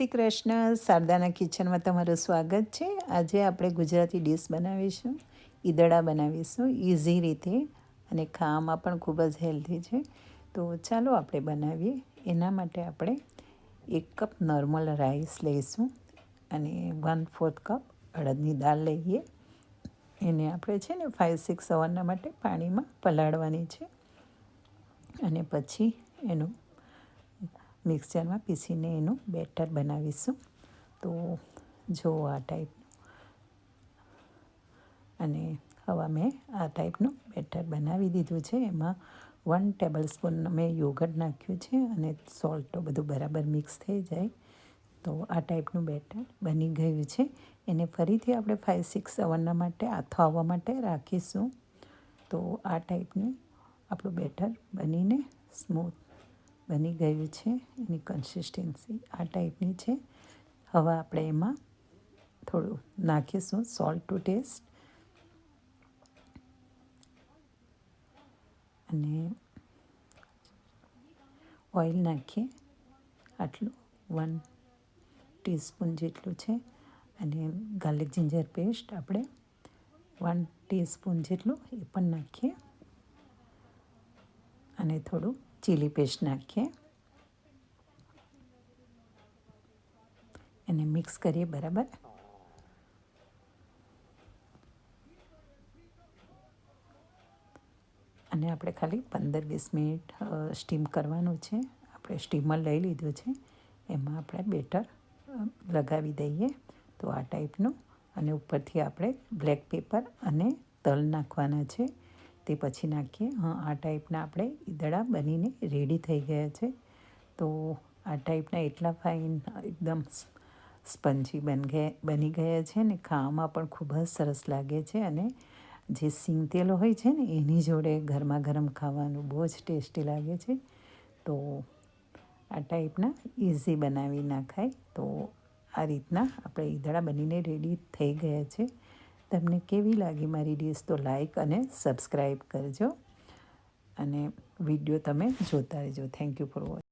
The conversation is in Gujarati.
શ્રી કૃષ્ણ. શારદાના કિચનમાં તમારું સ્વાગત છે. આજે આપણે ગુજરાતી ડીશ બનાવીશું, ઈદડા બનાવીશું ઇઝી રીતે, અને ખાવામાં પણ ખૂબ જ હેલ્ધી છે. તો ચાલો આપણે બનાવીએ. એના માટે આપણે 1 કપ નોર્મલ રાઈસ લઈશું અને 1/4 કપ અડદની દાળ લઈએ. એને આપણે છે ને 5-6 અવરના માટે પાણીમાં પલાળવાની છે, અને પછી એનું મિક્સરમાં પીસીને એનું બેટર બનાવીશું. તો જો આ ટાઈપનું, અને હવે મેં આ ટાઈપનું બેટર બનાવી દીધું છે. એમાં 1 ટેબલસ્પૂન મેં યોગર્ટ નાખ્યું છે, અને સોલ્ટ તો બધું બરાબર મિક્સ થઈ જાય. તો આ ટાઈપનું બેટર બની ગયું છે. એને ફરીથી આપણે 5-6 અવરના માટે આથો આવવા માટે રાખીશું. તો આ ટાઈપનું આપણું બેટર બનીને સ્મૂથ બની ગયું છે. એની કન્સિસ્ટન્સી આ ટાઈપની છે. હવે આપણે એમાં થોડું નાખીશું સોલ્ટ ટુ ટેસ્ટ, અને ઓઇલ નાખીએ. આટલું 1 ટીસ્પૂન જેટલું છે. અને ગાર્લિક જિંજર પેસ્ટ આપણે 1 ટીસ્પૂન જેટલું એ પણ નાખીએ, અને થોડું ચીલી પેસ્ટ નાખીએ. એને મિક્સ કરીએ બરાબર. અને આપણે ખાલી 15-20 મિનિટ સ્ટીમ કરવાનું છે. આપણે સ્ટીમર લઈ લીધું છે, એમાં આપણે બેટર લગાવી દઈએ. તો આ ટાઈપનું, અને ઉપરથી આપણે બ્લેક પેપર અને તલ નાખવાના છે. તે પછી નાખીએ. આ ટાઈપના આપણે ઈદડા બનીને રેડી થઈ ગયા છે. તો આ ટાઈપના એટલા ફાઇન એકદમ સ્પંજી બની ગયા છે ને, ખાવામાં પણ ખૂબ જ સરસ લાગે છે. અને જે સિંગ તેલ હોય છે ને, એની જોડે ગરમા ગરમ ખાવાનું બહુ જ ટેસ્ટી લાગે છે. તો આ ટાઈપના ઇઝી બનાવી નાખાય. તો આ રીતના આપણે ઈદડા બનીને રેડી થઈ ગયા છે. તમને કેવી લાગી મારી ડીશ? તો લાઈક અને સબસ્ક્રાઈબ કરજો, અને વિડીયો તમે જોતા રહેજો. Thank you for watching.